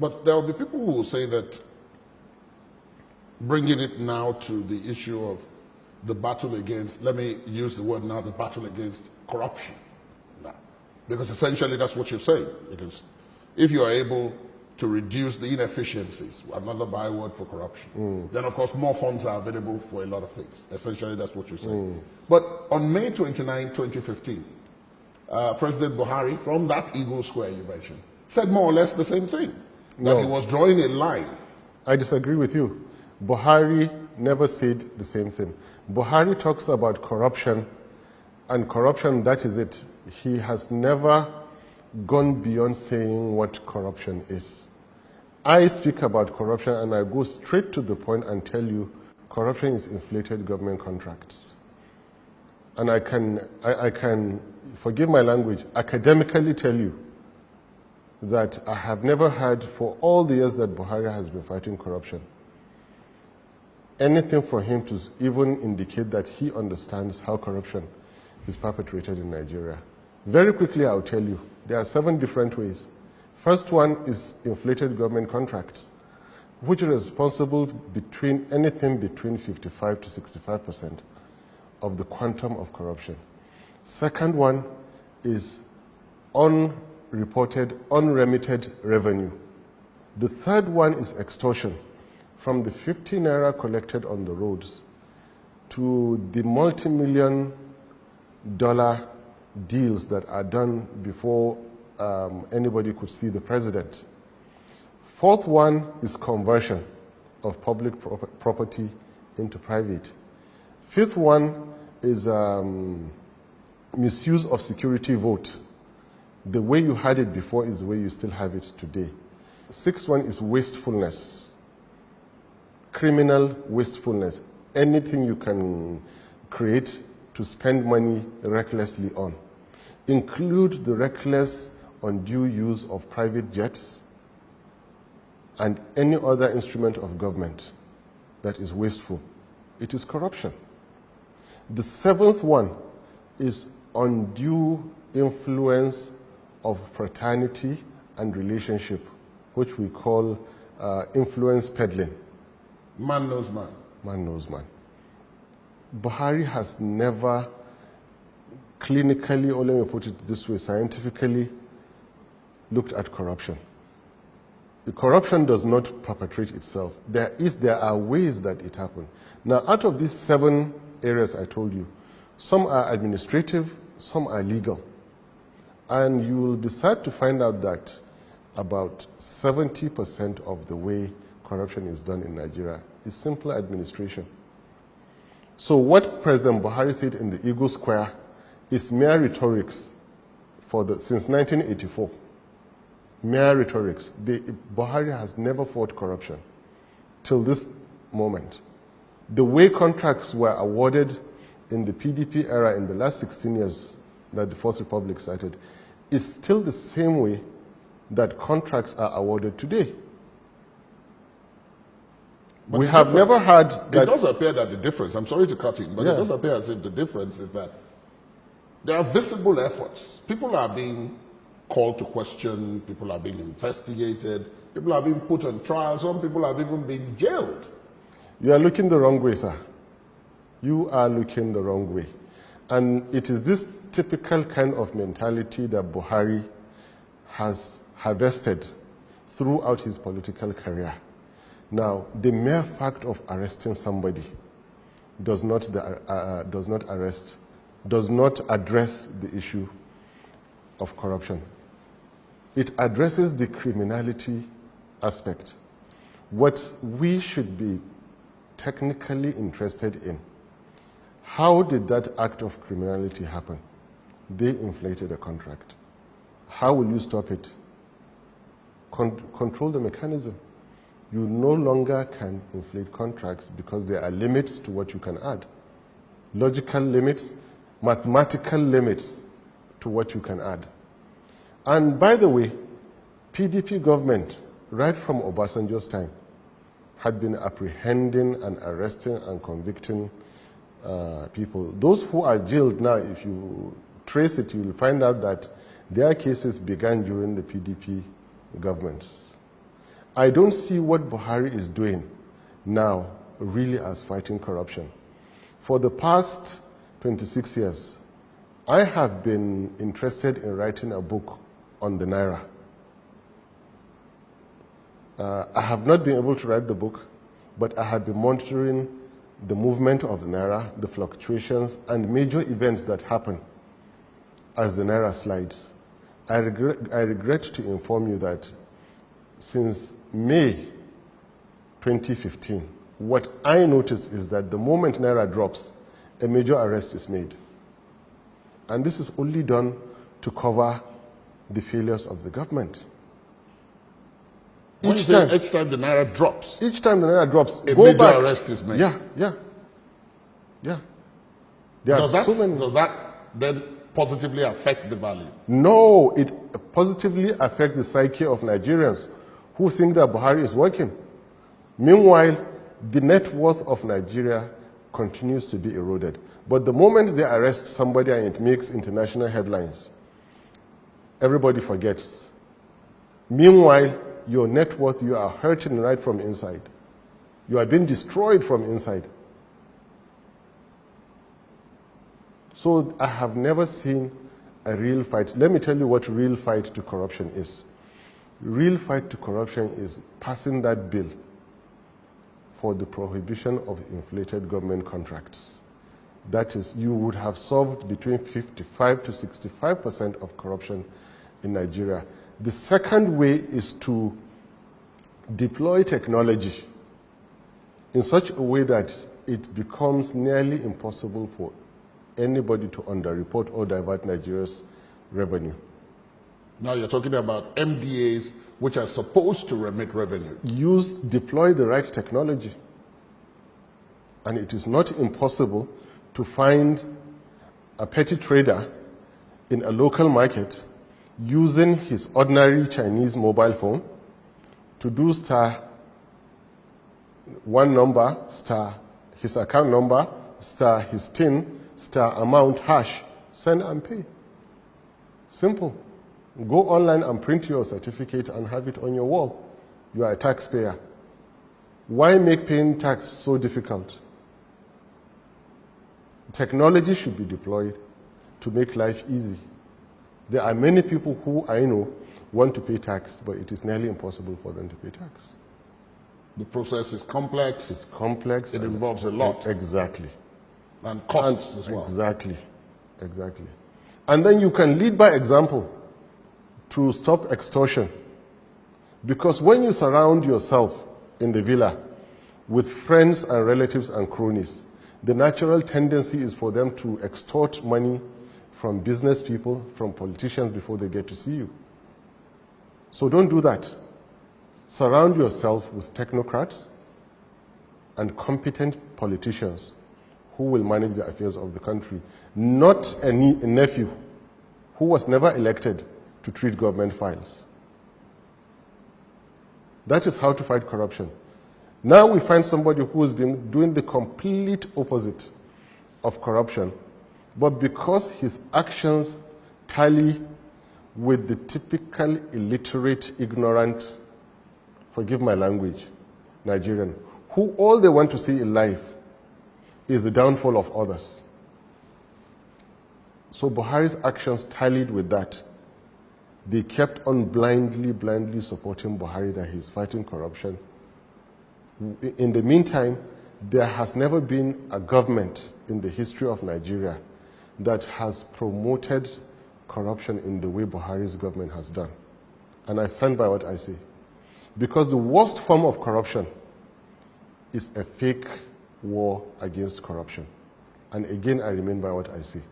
But there will be people who will say that bringing it now to the issue of the battle against, let me use the word now, the battle against corruption. Now, because essentially that's what you're saying. Because if you are able to reduce the inefficiencies, another byword for corruption, then of course more funds are available for a lot of things. Essentially that's what you're saying. But on May 29, 2015, President Buhari, from that Eagle Square you mentioned, said more or less the same thing, that he was drawing a line. I disagree with you. Buhari never said the same thing. Buhari talks about corruption, and corruption, that is it. He has never gone beyond saying what corruption is. I speak about corruption and I go straight to the point and tell you corruption is inflated government contracts. And I can, forgive my language, academically tell you that I have never heard, for all the years that Buhari has been fighting corruption, anything for him to even indicate that he understands how corruption is perpetrated in Nigeria. Very quickly, I'll tell you, there are 7 different ways. First one is inflated government contracts, which are responsible anything between 55 to 65% of the quantum of corruption. Second one is unreported, unremitted revenue. The third one is extortion, from the 50 naira collected on the roads to the multi-million dollar deals that are done before anybody could see the president. Fourth one is conversion of public property into private. Fifth one is misuse of security vote. The way you had it before is the way you still have it today. Sixth one is wastefulness, criminal wastefulness. Anything you can create to spend money recklessly on. Include the reckless, undue use of private jets and any other instrument of government that is wasteful. It is corruption. The seventh one is undue influence of fraternity and relationship, which we call influence peddling. Man knows man. Man knows man. Buhari has never clinically, or let me put it this way, scientifically looked at corruption. The corruption does not perpetrate itself. There are ways that it happens. Now, out of these 7 areas I told you, some are administrative, some are legal. And you will be sad to find out that about 70% of the way corruption is done in Nigeria is simple administration. So what President Buhari said in the Eagle Square is mere rhetorics since 1984. Mere rhetorics. Buhari has never fought corruption till this moment. The way contracts were awarded in the PDP era in the last 16 years that the Fourth Republic started is still the same way that contracts are awarded today. But we have never had that. It does appear that the difference, I'm sorry to cut in, but it does appear as if the difference is that there are visible efforts. People are being called to question, people are being investigated, people are being put on trial, some people have even been jailed. You are looking the wrong way, sir. You are looking the wrong way. And it is this typical kind of mentality that Buhari has harvested throughout his political career. Now, the mere fact of arresting somebody does not address the issue of corruption. It addresses the criminality aspect. What we should be technically interested in, how did that act of criminality happen? They inflated a contract. How will you stop it? Control the mechanism. You no longer can inflate contracts because there are limits to what you can add. Logical limits, mathematical limits to what you can add. And by the way, PDP government, right from Obasanjo's time, had been apprehending and arresting and convicting people. Those who are jailed now, if you trace it, you will find out that their cases began during the PDP governments. I don't see what Buhari is doing now really as fighting corruption. For the past 26 years, I have been interested in writing a book on the Naira. I have not been able to write the book, but I have been monitoring the movement of the Naira, the fluctuations, and major events that happen as the Naira slides. I regret to inform you that since May 2015, what I noticed is that the moment Naira drops, a major arrest is made. And this is only done to cover the failures of the government. Each time the Naira drops? Each time the Naira drops, a major arrest is made? Yeah. Does that then positively affect the value? No, it positively affects the psyche of Nigerians who think that Buhari is working. Meanwhile, the net worth of Nigeria continues to be eroded. But the moment they arrest somebody and it makes international headlines, everybody forgets. Meanwhile, your net worth, you are hurting right from inside. You are being destroyed from inside. So I have never seen a real fight. Let me tell you what real fight to corruption is. Real fight to corruption is passing that bill for the prohibition of inflated government contracts. That is, you would have solved between 55 to 65% of corruption in Nigeria. The second way is to deploy technology in such a way that it becomes nearly impossible for anybody to underreport or divert Nigeria's revenue. Now you're talking about MDAs which are supposed to remit revenue. Deploy the right technology. And it is not impossible to find a petty trader in a local market using his ordinary Chinese mobile phone to do star one number, star his account number, star his TIN, star amount, hash, send and pay. Simple. Go online and print your certificate and have it on your wall. You are a taxpayer. Why make paying tax so difficult? Technology should be deployed to make life easy. There are many people who I know want to pay tax, but it is nearly impossible for them to pay tax. The process is complex. It's complex. It involves a lot. Exactly. And costs as well. Exactly. And then you can lead by example to stop extortion. Because when you surround yourself in the villa with friends and relatives and cronies, the natural tendency is for them to extort money from business people, from politicians before they get to see you. So don't do that. Surround yourself with technocrats and competent politicians who will manage the affairs of the country, not a nephew who was never elected to treat government files. That is how to fight corruption. Now we find somebody who has been doing the complete opposite of corruption, but because his actions tally with the typical illiterate, ignorant, forgive my language, Nigerian, who all they want to see in life is the downfall of others. So Buhari's actions tallied with that. They kept on blindly supporting Buhari that he's fighting corruption. In the meantime, there has never been a government in the history of Nigeria that has promoted corruption in the way Buhari's government has done. And I stand by what I say. Because the worst form of corruption is a fake war against corruption. And again, I remain by what I say.